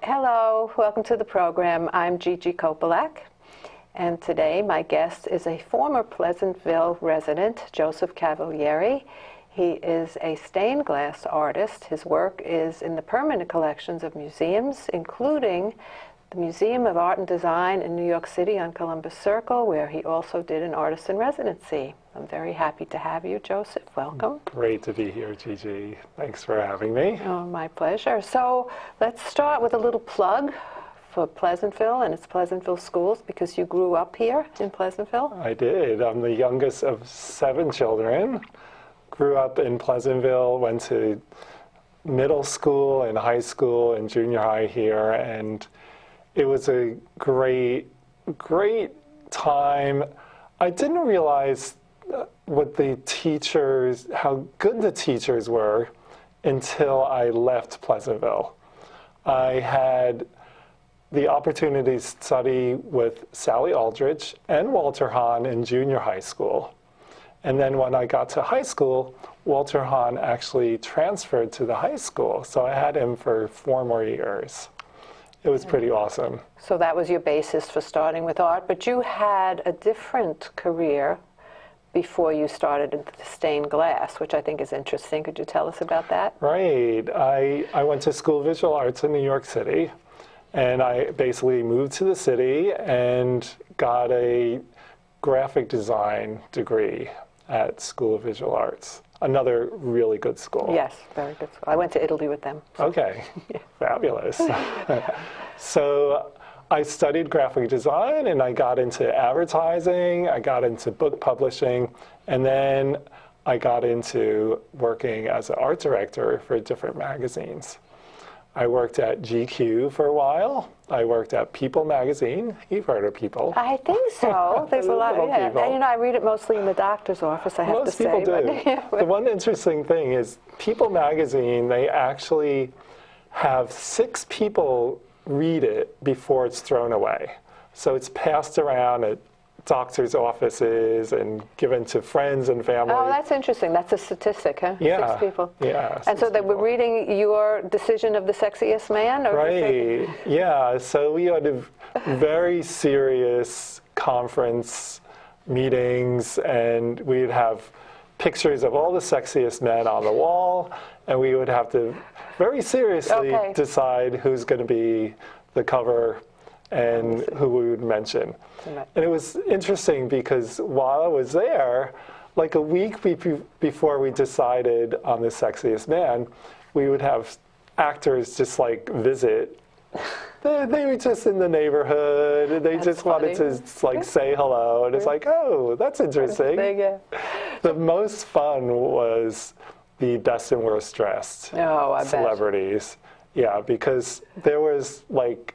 Hello, welcome to the program. I'm Gigi Kopelak, and today my guest is a former Pleasantville resident, Joseph Cavalieri. He is a stained glass artist. His work is in the permanent collections of museums, including the Museum of Art and Design in New York City on Columbus Circle, where he also did an artist in residency. I'm very happy to have you, Joseph. Welcome. Great to be here, Gigi. Thanks for having me. Oh, my pleasure. So let's start with a little plug for Pleasantville and its Pleasantville schools, because you grew up here in Pleasantville. I did. I'm the youngest of 7 children. Grew up in Pleasantville, went to middle school and high school and junior high here, and it was a great time. I didn't realize what the teachers, how good the teachers were until I left Pleasantville. I had the opportunity to study with Sally Aldrich and Walter Hahn in junior high school. And then when I got to high school, Walter Hahn actually transferred to the high school. So I had him for 4 more years. It was pretty awesome. So that was your basis for starting with art, but you had a different career before you started in the stained glass, which I think is interesting. Could you tell us about that? Right. I went to School of Visual Arts in New York City, and I basically moved to the city and got a graphic design degree at School of Visual Arts. Another really good school. Yes, very good school. I went to Italy with them. Okay, fabulous. So I studied graphic design, and I got into advertising, I got into book publishing, and then I got into working as an art director for different magazines. I worked at GQ for a while. I worked at People magazine. You've heard of People. I think so. There's a lot of, yeah. People. And, you know, I read it mostly in the doctor's office, I have to say. Most people do. The one interesting thing is People magazine, they actually have 6 people read it before it's thrown away. So it's passed around at doctors' offices and given to friends and family. Oh, that's interesting. That's a statistic, huh? Yeah. 6 people. Yeah. And so they were reading your decision of the sexiest man? Or right. Yeah. So we had a very serious conference meetings, and we'd have pictures of all the sexiest men on the wall, and we would have to very seriously decide who's going to be the cover and who we would mention. And it was interesting because while I was there, like a week before we decided on the sexiest man, we would have actors just like visit. They were just in the neighborhood, and they just wanted to like say hello, and it's like, oh, that's interesting. The most fun was the best and worst dressed celebrities. Yeah, because there was like,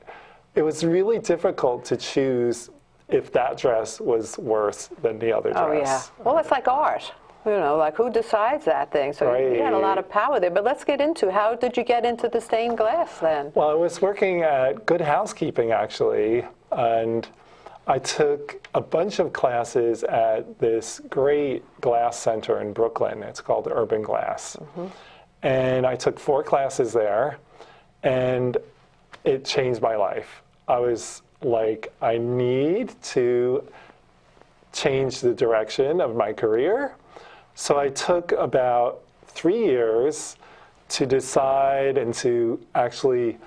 it was really difficult to choose if that dress was worse than the other dress. Oh, yeah. Well, it's like art. You know, like who decides that thing? So you had a lot of power there. But let's get into, how did you get into the stained glass then? Well, I was working at Good Housekeeping, actually, and I took a bunch of classes at this great glass center in Brooklyn. It's called Urban Glass. And I took 4 classes there, and it changed my life. I was like, I need to change the direction of my career. So I took about 3 years to decide and to actually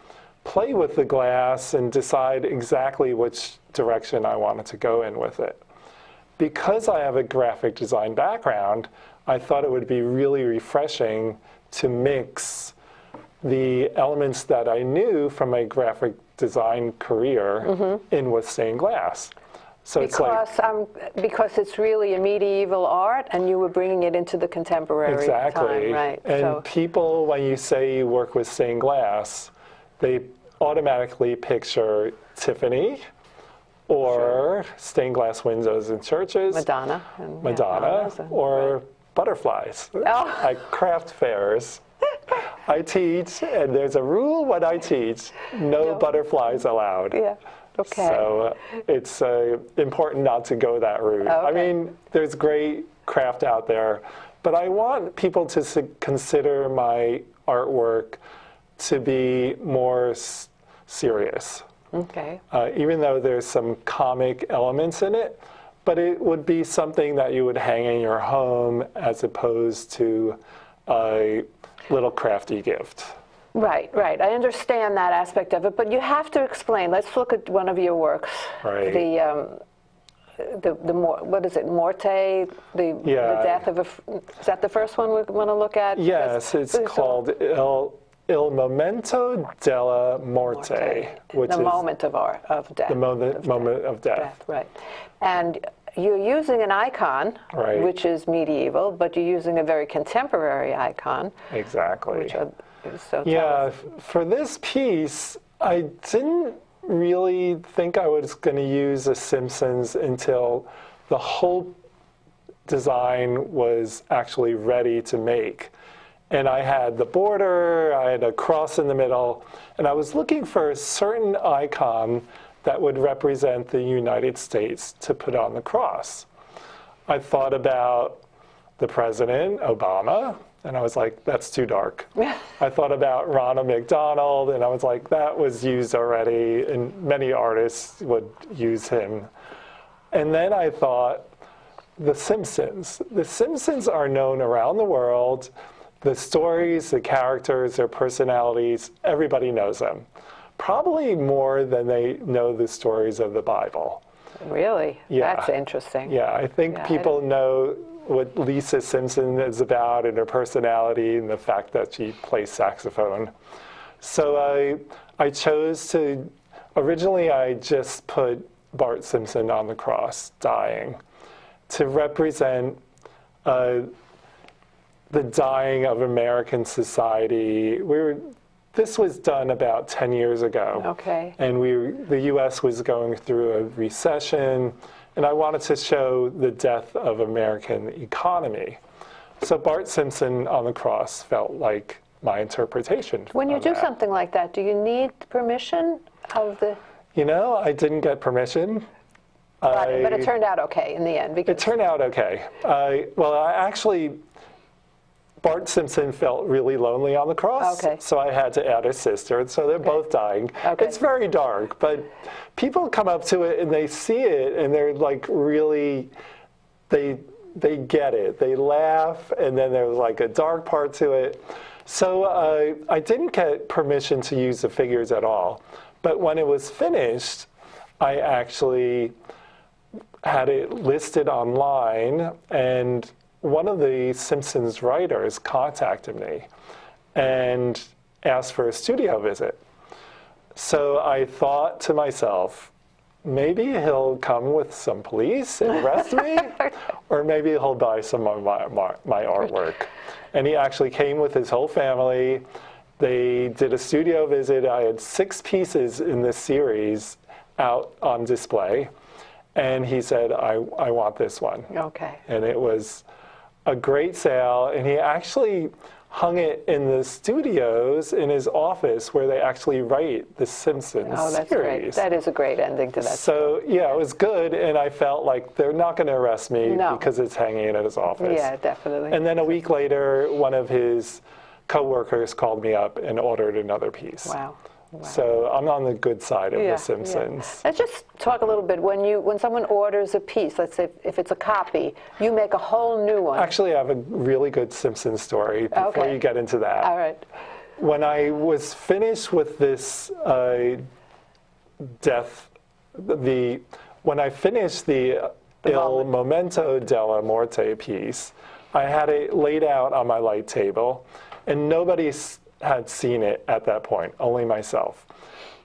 play with the glass and decide exactly which direction I wanted to go in with it. Because I have a graphic design background, I thought it would be really refreshing to mix the elements that I knew from my graphic design career in with stained glass. So because it's really a medieval art, and you were bringing it into the contemporary time, right? And people, when you say you work with stained glass, they automatically picture Tiffany or stained glass windows in churches, Madonna, or butterflies at craft fairs. I teach, and there's a rule when I teach: no butterflies allowed. Yeah. Okay. So it's important not to go that route. I mean, there's great craft out there, but I want people to consider my artwork to be more serious. Okay. Even though there's some comic elements in it, but it would be something that you would hang in your home as opposed to a little crafty gift. Right, right. I understand that aspect of it, but you have to explain. Let's look at one of your works. Right. What is it, Morte? The death of is that the first one we want to look at? Yes, it's called Il Momento della Morte, which the is moment of death. the moment of death. Right. And you're using an icon, Right. which is medieval, but you're using a very contemporary icon. Exactly. Which are, so Yeah, for this piece, I didn't really think I was going to use a Simpsons until the whole design was actually ready to make. And I had the border, I had a cross in the middle, and I was looking for a certain icon that would represent the United States to put on the cross. I thought about the president, Obama, and I was like, that's too dark. I thought about Ronald McDonald, and I was like, that was used already, and many artists would use him. And then I thought, The Simpsons. The Simpsons are known around the world. The stories, the characters, their personalities, everybody knows them. Probably more than they know the stories of the Bible. Really? Yeah. That's interesting. Yeah, I think people know what Lisa Simpson is about and her personality and the fact that she plays saxophone. So I chose to, originally I just put Bart Simpson on the cross, dying, to represent the dying of American society. This was done about 10 years ago. Okay. And the U.S. was going through a recession, and I wanted to show the death of American economy. So Bart Simpson on the cross felt like my interpretation. When you do something like that, do you need permission of the... You know, I didn't get permission. But it turned out okay in the end. Because... It turned out okay. Bart Simpson felt really lonely on the cross, so I had to add his sister, so they're both dying. Okay. It's very dark, but people come up to it and they see it, and they're like really, they get it. They laugh, and then there's like a dark part to it. So I didn't get permission to use the figures at all, but when it was finished, I actually had it listed online, and one of the Simpsons writers contacted me and asked for a studio visit. So I thought to myself, maybe he'll come with some police and arrest me, or maybe he'll buy some of my artwork. And he actually came with his whole family. They did a studio visit. I had 6 pieces in this series out on display. And he said, I want this one. Okay. And it was a great sale, and he actually hung it in the studios in his office where they actually write the Simpsons series. Oh, that's great. That is a great ending to that. So, yeah, it was good, and I felt like they're not going to arrest me because it's hanging in his office. Yeah, definitely. And then a week later, one of his coworkers called me up and ordered another piece. Wow. Wow. So I'm on the good side of The Simpsons. Yeah. Let's just talk a little bit. When someone orders a piece, let's say if it's a copy, you make a whole new one. Actually, I have a really good Simpsons story before you get into that. All right. When I was finished with this when I finished the Il Momento della Morte piece, I had it laid out on my light table, and nobody had seen it at that point, only myself.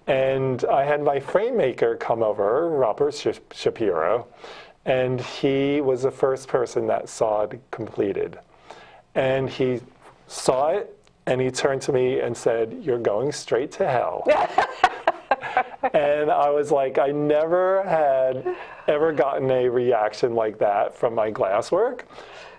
And I had my frame maker come over, Robert Shapiro, and he was the first person that saw it completed. And he saw it, and he turned to me and said, "You're going straight to hell." And I was like, I never had ever gotten a reaction like that from my glasswork.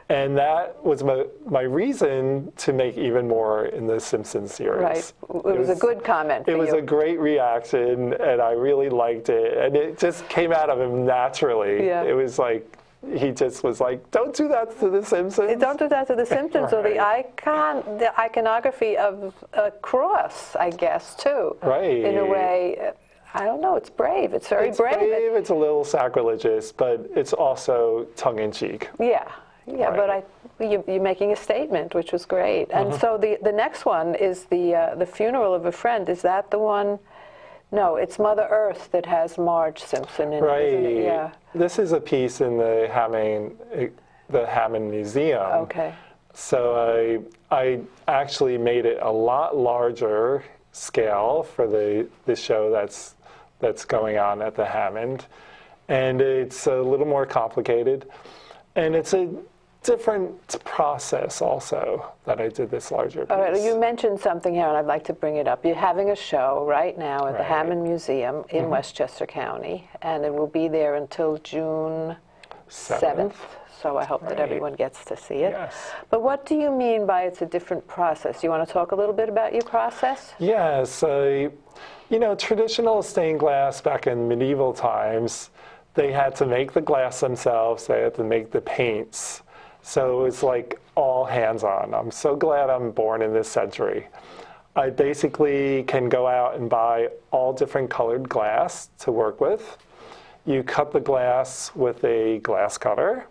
And that was my reason to make even more in the Simpsons series. Right. It was a good comment for you. It was a great reaction, and I really liked it. And it just came out of him naturally. Yeah. It was like he just was like, don't do that to the Simpsons. Don't do that to the Simpsons, or the Right. the iconography of a cross, I guess, too. Right. In a way, I don't know, it's brave. It's very It's brave. it's a little sacrilegious, but it's also tongue-in-cheek. Yeah, Right. but you're making a statement, which was great. And so the next one is the funeral of a friend. Is that the one? No, it's Mother Earth that has Marge Simpson in it, isn't it? Right. Yeah. This is a piece in the Hammond Museum. Okay. So I actually made it a lot larger scale for the show that's going on at the Hammond, and it's a little more complicated, and it's a different process also that I did this larger piece. All right, you mentioned something here, and I'd like to bring it up. You're having a show right now at the Right. Hammond Museum in Westchester County, and it will be there until June 7th. So I hope that Right. everyone gets to see it. Yes. But what do you mean by it's a different process? You want to talk a little bit about your process? Yes, traditional stained glass back in medieval times, they had to make the glass themselves, they had to make the paints. So it was like all hands-on. I'm so glad I'm born in this century. I basically can go out and buy all different colored glass to work with. You cut the glass with a glass cutter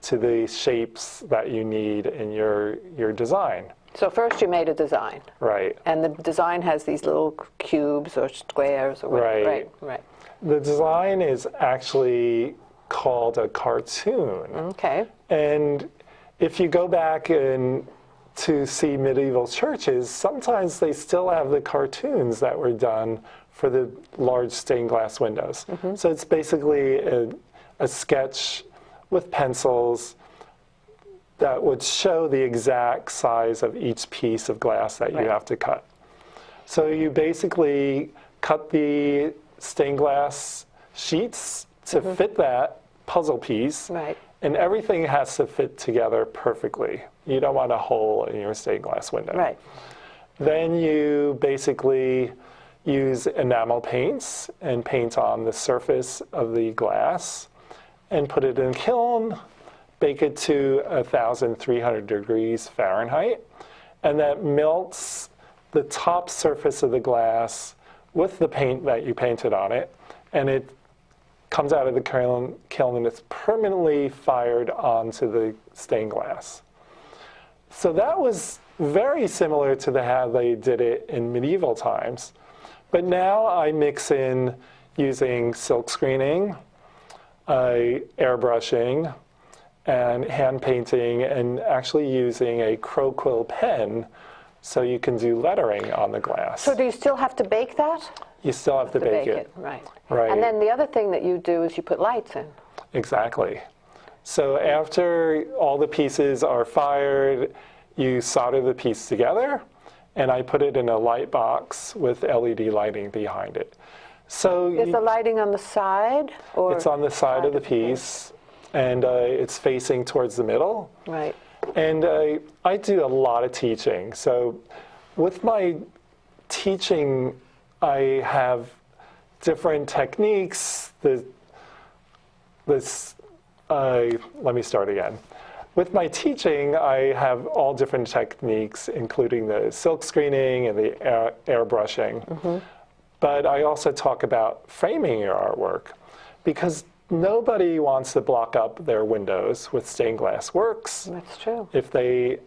to the shapes that you need in your design. So first you made a design. Right. And the design has these little cubes or squares or whatever. Right. Right. The design is actually called a cartoon. Okay. And if you go back to see medieval churches, sometimes they still have the cartoons that were done for the large stained glass windows. So it's basically a sketch with pencils that would show the exact size of each piece of glass that you Right. have to cut. So you basically cut the stained glass sheets to fit that puzzle piece, Right. and everything has to fit together perfectly. You don't want a hole in your stained glass window. Right. Then you basically use enamel paints and paint on the surface of the glass and put it in a kiln, bake it to 1,300 degrees Fahrenheit, and that melts the top surface of the glass with the paint that you painted on it, and it comes out of the kiln and it's permanently fired onto the stained glass. So that was very similar to how they did it in medieval times. But now I mix in using silk screening, airbrushing, and hand painting, and actually using a crow quill pen so you can do lettering on the glass. So do you still have to bake that? You still have to bake it. Right. Right. And then the other thing that you do is you put lights in. Exactly. So after all the pieces are fired, you solder the piece together, and I put it in a light box with LED lighting behind it. So Is the lighting on the side? Or it's on the side of the piece, and it's facing towards the middle. Right. And I do a lot of teaching. So with my teaching, I have different techniques. Let me start again. With my teaching, I have all different techniques, including the silk screening and the airbrushing. But I also talk about framing your artwork, because nobody wants to block up their windows with stained glass works. That's true.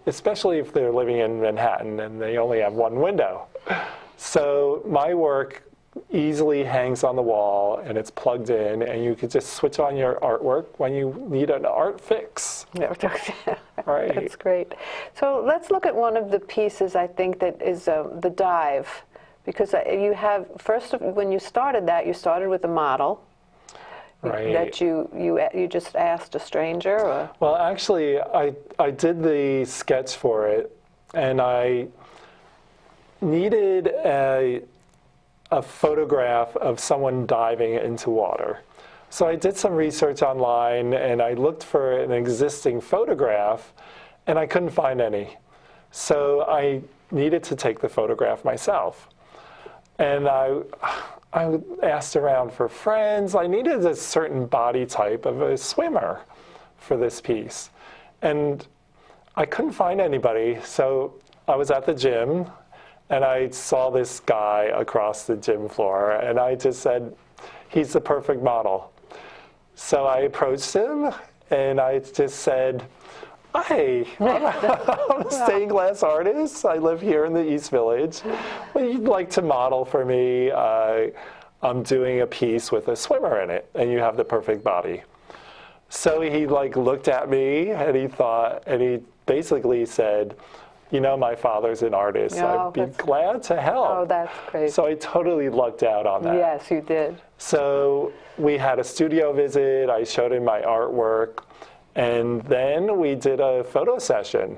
Especially if they're living in Manhattan and they only have one window. So my work easily hangs on the wall and it's plugged in, and you can just switch on your artwork when you need an art fix. Right. That's great. So let's look at one of the pieces, I think, that is the dive. Because you have, when you started that, you started with a model. Right. That you just asked a stranger? Or? Well, actually, I did the sketch for it, and I needed a photograph of someone diving into water. So I did some research online, and I looked for an existing photograph, and I couldn't find any. So I needed to take the photograph myself. And I asked around for friends. I needed a certain body type of a swimmer. for this piece. And I couldn't find anybody, so I was at the gym, and I saw this guy across the gym floor, and I just said, he's the perfect model. So I approached him, and I just said, hi, I'm a stained glass artist. I live here in the East Village. Would you like to model for me? I'm doing a piece with a swimmer in it, and you have the perfect body. So he looked at me, and he basically said, you know, my father's an artist. Oh, I'd be glad to help. Oh, that's great. So I totally lucked out on that. Yes, you did. So we had a studio visit. I showed him my artwork. And then we did a photo session.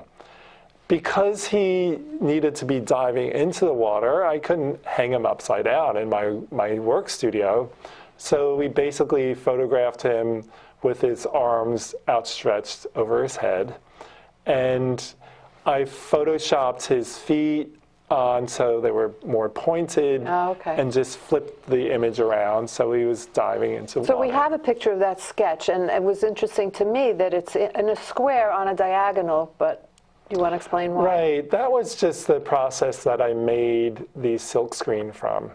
Because he needed to be diving into the water, I couldn't hang him upside down in my work studio. So we basically photographed him with his arms outstretched over his head. And I photoshopped his feet on so they were more pointed, and just flipped the image around so he was diving into water. So we have a picture of that sketch, and it was interesting to me that it's in a square on a diagonal, but you want to explain why? Right, that was just the process that I made the silkscreen from.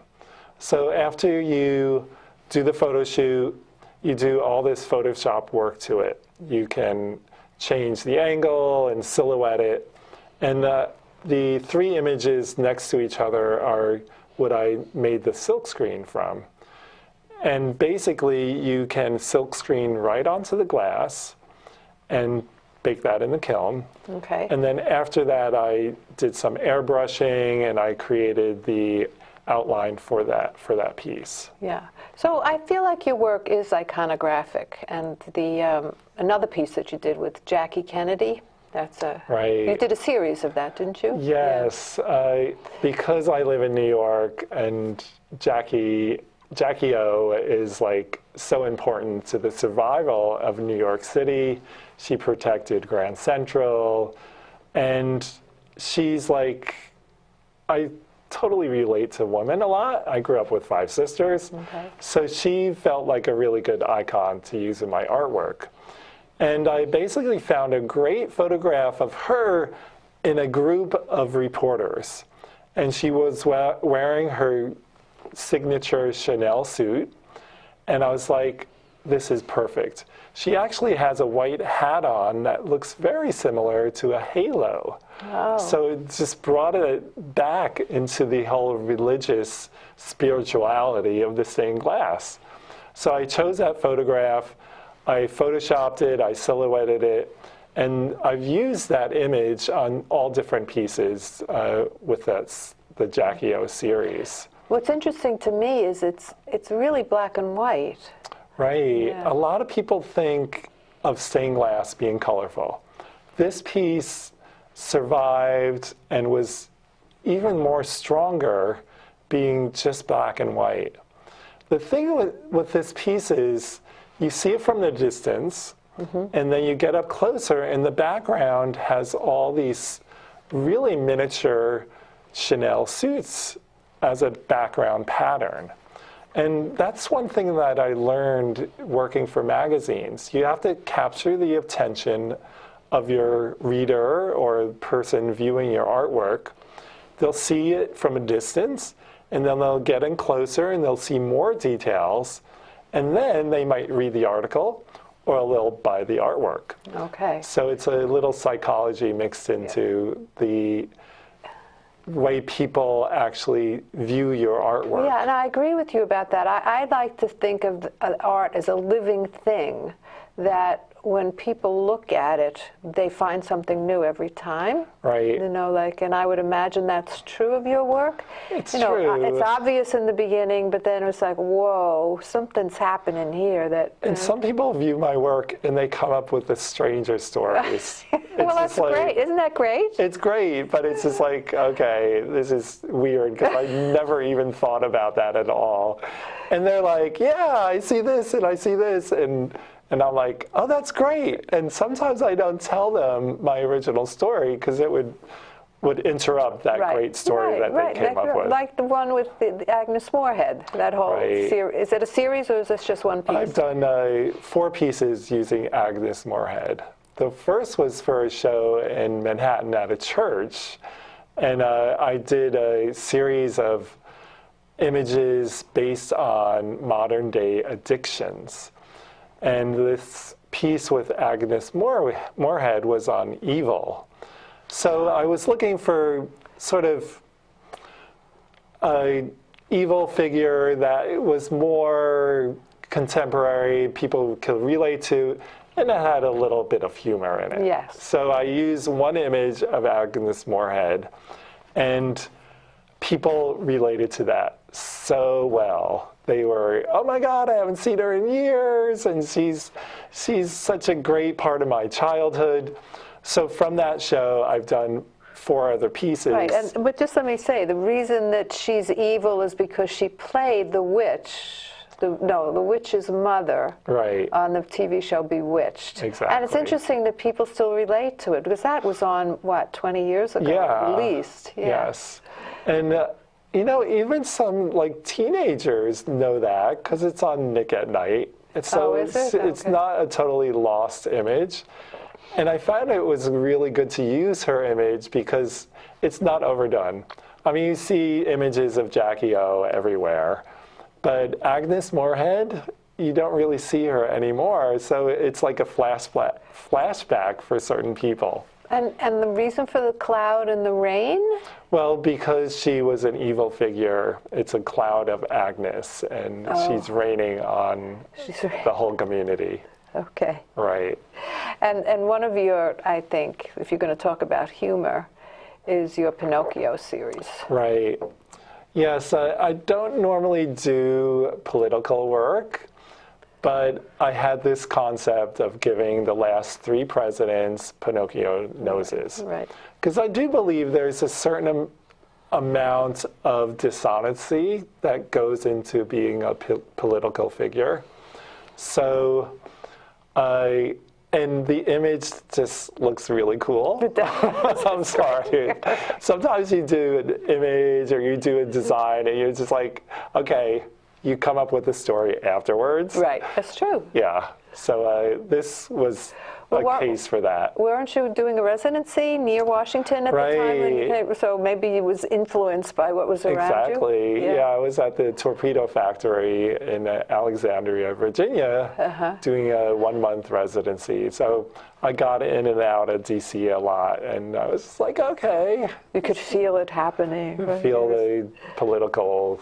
So after you do the photo shoot, you do all this Photoshop work to it. You can change the angle and silhouette it. And the three images next to each other are what I made the silkscreen from. And basically, you can silkscreen right onto the glass and bake that in the kiln. Okay. And then after that, I did some airbrushing, and I created the outline for that piece. Yeah. So I feel like your work is iconographic, and the another piece that you did with Jackie Kennedy. That's right. You did a series of that, didn't you? Yes, yeah. Because I live in New York, and Jackie O is so important to the survival of New York City. She protected Grand Central, and she's I totally relate to women a lot. I grew up with 5 sisters, so she felt like a really good icon to use in my artwork. And I basically found a great photograph of her in a group of reporters. And she was wearing her signature Chanel suit. And I was like, this is perfect. She actually has a white hat on that looks very similar to a halo. Oh. So it just brought it back into the whole religious spirituality of the stained glass. So I chose that photograph. I photoshopped it, I silhouetted it, and I've used that image on all different pieces with the Jackie O series. What's interesting to me is it's really black and white. Right. Yeah. A lot of people think of stained glass being colorful. This piece survived and was even more stronger being just black and white. The thing with this piece is you see it from the distance, and then you get up closer, and the background has all these really miniature Chanel suits as a background pattern. And that's one thing that I learned working for magazines. You have to capture the attention of your reader or person viewing your artwork. They'll see it from a distance, and then they'll get in closer, and they'll see more details. And then they might read the article, or they'll buy the artwork. Okay. So it's a little psychology mixed into the way people actually view your artwork. Yeah, and I agree with you about that. I like to think of art as a living thing, that when people look at it, they find something new every time. Right. You know, and I would imagine that's true of your work. It's true. It's obvious in the beginning, but then it's like, whoa, something's happening here that... And some people view my work and they come up with the stranger stories. Well, that's great. Isn't that great? It's great, but it's just okay, this is weird, because I never even thought about that at all. And they're like, yeah, I see this and I see this, and I'm like, oh, that's great. And sometimes I don't tell them my original story because it would would interrupt that great story that they came up with. Like the one with the Agnes Moorehead, that whole series. Is it a series or is this just one piece? I've done 4 pieces using Agnes Moorehead. The first was for a show in Manhattan at a church, and I did a series of images based on modern day addictions. And this piece with Agnes Moorehead was on evil. So I was looking for sort of an evil figure that was more contemporary, people could relate to, and it had a little bit of humor in it. Yes. So I used one image of Agnes Moorehead, and people related to that so well. They were, oh my God, I haven't seen her in years, and she's such a great part of my childhood. So from that show, I've done 4 other pieces. Right, but just let me say, the reason that she's evil is because she played the witch, the witch's mother, on the TV show Bewitched. Exactly. And it's interesting that people still relate to it, because that was on, what, 20 years ago at least? Yeah. Yes. And you know, even some like teenagers know that because it's on Nick at Night. So it's not a totally lost image. And I found it was really good to use her image because it's not overdone. I mean, you see images of Jackie O everywhere, but Agnes Moorehead, you don't really see her anymore. So it's like a flashback for certain people. And the reason for the cloud and the rain? Well, because she was an evil figure, it's a cloud of Agnes, and she's raining on the whole community. Okay. Right. And one of your, I think, if you're going to talk about humor, is your Pinocchio series. Right. Yes, I don't normally do political work, but I had this concept of giving the last 3 presidents Pinocchio noses. Right. Because I do believe there's a certain amount of dishonesty that goes into being a political figure. So and the image just looks really cool. It does. I'm sorry. Sometimes you do an image or you do a design and you're just like, okay, you come up with a story afterwards. Right, that's true. Yeah, so this was a case for that. Weren't you doing a residency near Washington at the time? So maybe it was influenced by what was around you? Exactly. Yeah, I was at the torpedo factory in Alexandria, Virginia, doing a 1-month residency. So I got in and out of DC a lot, and I was just like, okay. You could feel it happening. Feel the political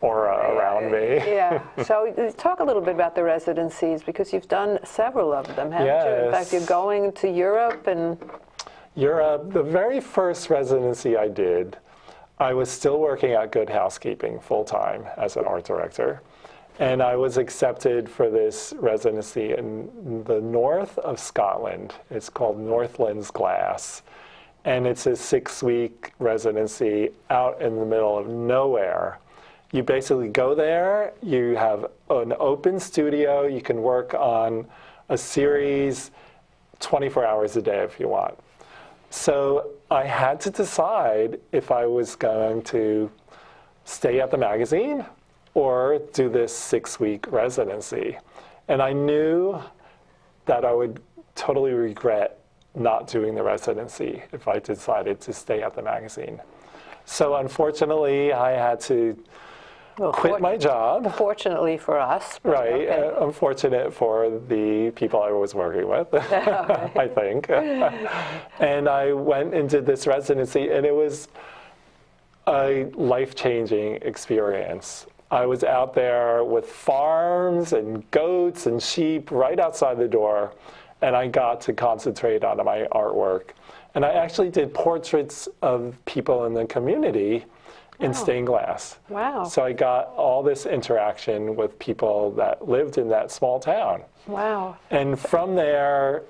aura around me. Yeah. So talk a little bit about the residencies, because you've done several of them, haven't you? In fact, you're going to Europe and... Europe, the very first residency I did, I was still working at Good Housekeeping full-time as an art director. And I was accepted for this residency in the north of Scotland. It's called Northlands Glass. And it's a 6-week residency out in the middle of nowhere. You basically go there, you have an open studio, you can work on a series 24 hours a day if you want. So I had to decide if I was going to stay at the magazine or do this 6-week residency. And I knew that I would totally regret not doing the residency if I decided to stay at the magazine. So unfortunately, I had to quit my job. Fortunately for us. Right. Okay. Unfortunate for the people I was working with, I think. And I went and did this residency, and it was a life-changing experience. I was out there with farms and goats and sheep right outside the door, and I got to concentrate on my artwork. And I actually did portraits of people in the community in stained glass. Wow. So I got all this interaction with people that lived in that small town. Wow. And from there,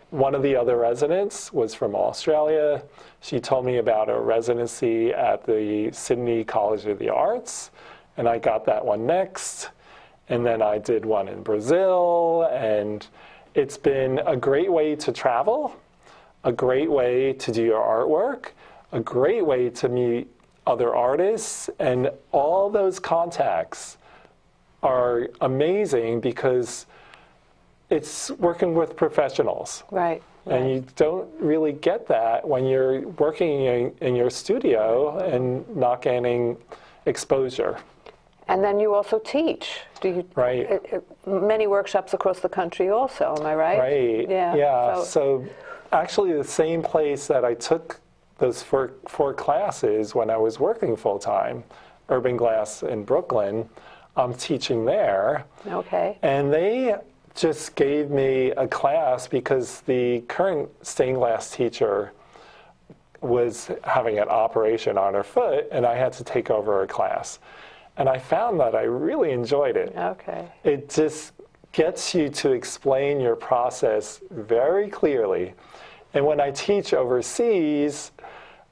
one of the other residents was from Australia. She told me about a residency at the Sydney College of the Arts, and I got that one next. And then I did one in Brazil, and it's been a great way to travel, a great way to do your artwork, a great way to meet other artists, and all those contacts are amazing because it's working with professionals. Right. And you don't really get that when you're working in your studio and not gaining exposure. And then you also teach. Do you? Right. Many workshops across the country also, am I right? Right. Yeah. Yeah. So actually the same place that I took those four classes when I was working full-time, Urban Glass in Brooklyn, I'm teaching there. Okay. And they just gave me a class because the current stained glass teacher was having an operation on her foot, and I had to take over her class. And I found that I really enjoyed it. Okay. It just gets you to explain your process very clearly. And when I teach overseas,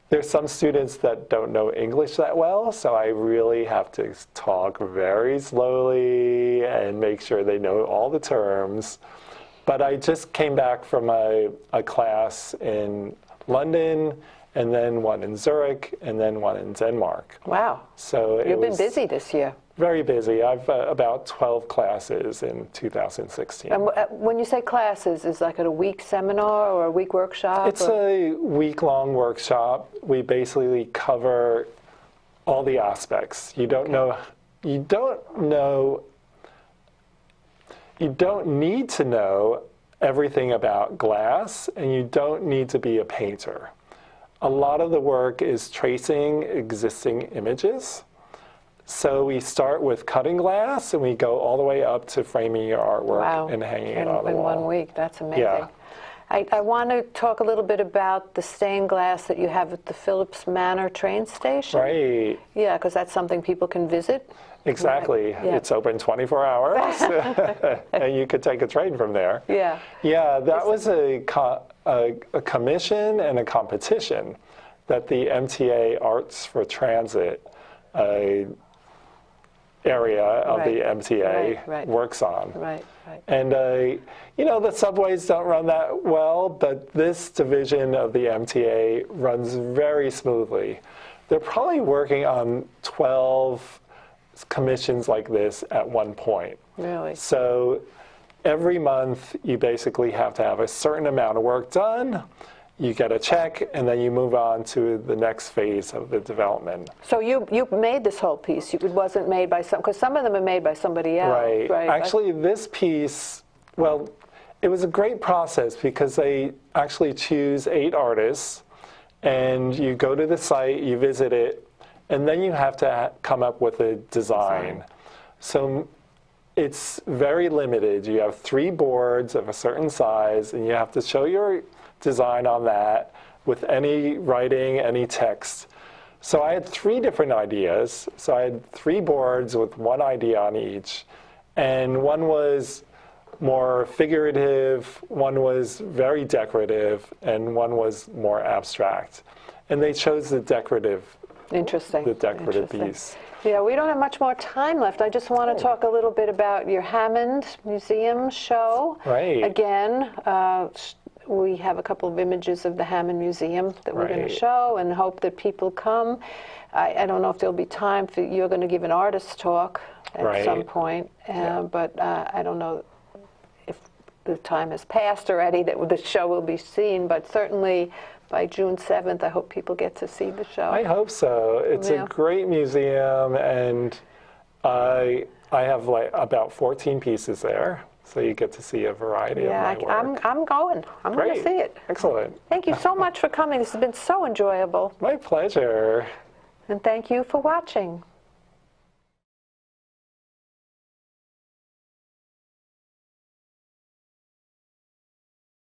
there's some students that don't know English that well, so I really have to talk very slowly and make sure they know all the terms. But I just came back from a class in London, and then one in Zurich, and then one in Denmark. Wow. So You've been busy this year. Very busy. I've about 12 classes in 2016. And when you say classes, is like a week seminar or a week workshop? It's a week-long workshop. We basically cover all the aspects. You don't need to know everything about glass, and you don't need to be a painter. A lot of the work is tracing existing images. So we start with cutting glass, and we go all the way up to framing your artwork and hanging it on the wall. In 1 week, that's amazing. Yeah. I want to talk a little bit about the stained glass that you have at the Phillips Manor train station. Right. Yeah, because that's something people can visit. Exactly. Right. Yeah. It's open 24 hours, and you could take a train from there. Yeah. Yeah, that was a commission and a competition that the MTA Arts for Transit area of the MTA works on. Right. And, the subways don't run that well, but this division of the MTA runs very smoothly. They're probably working on 12 commissions like this at one point. Really? So every month, you basically have to have a certain amount of work done. You get a check, and then you move on to the next phase of the development. So you made this whole piece. It wasn't made by because some of them are made by somebody else. Right. Actually, this piece, well, it was a great process because they actually choose 8 artists, and you go to the site, you visit it, and then you have to come up with a design. So it's very limited. You have 3 boards of a certain size, and you have to show your design on that with any writing, any text. So I had 3 different ideas. So I had 3 boards with 1 idea on each. And one was more figurative, one was very decorative, and one was more abstract. And they chose the decorative. Interesting. The decorative piece. Yeah, we don't have much more time left. I just want to talk a little bit about your Hammond Museum show. Right. Again, we have a couple of images of the Hammond Museum that we're going to show and hope that people come. I don't know if there'll be time for you're going to give an artist talk at some point, but I don't know if the time has passed already that the show will be seen, but certainly by June 7th, I hope people get to see the show. I hope so. It's a great museum, and I have like about 14 pieces there. So you get to see a variety of my work. I'm going. I'm going to see it. Excellent. Thank you so much for coming. This has been so enjoyable. My pleasure. And thank you for watching.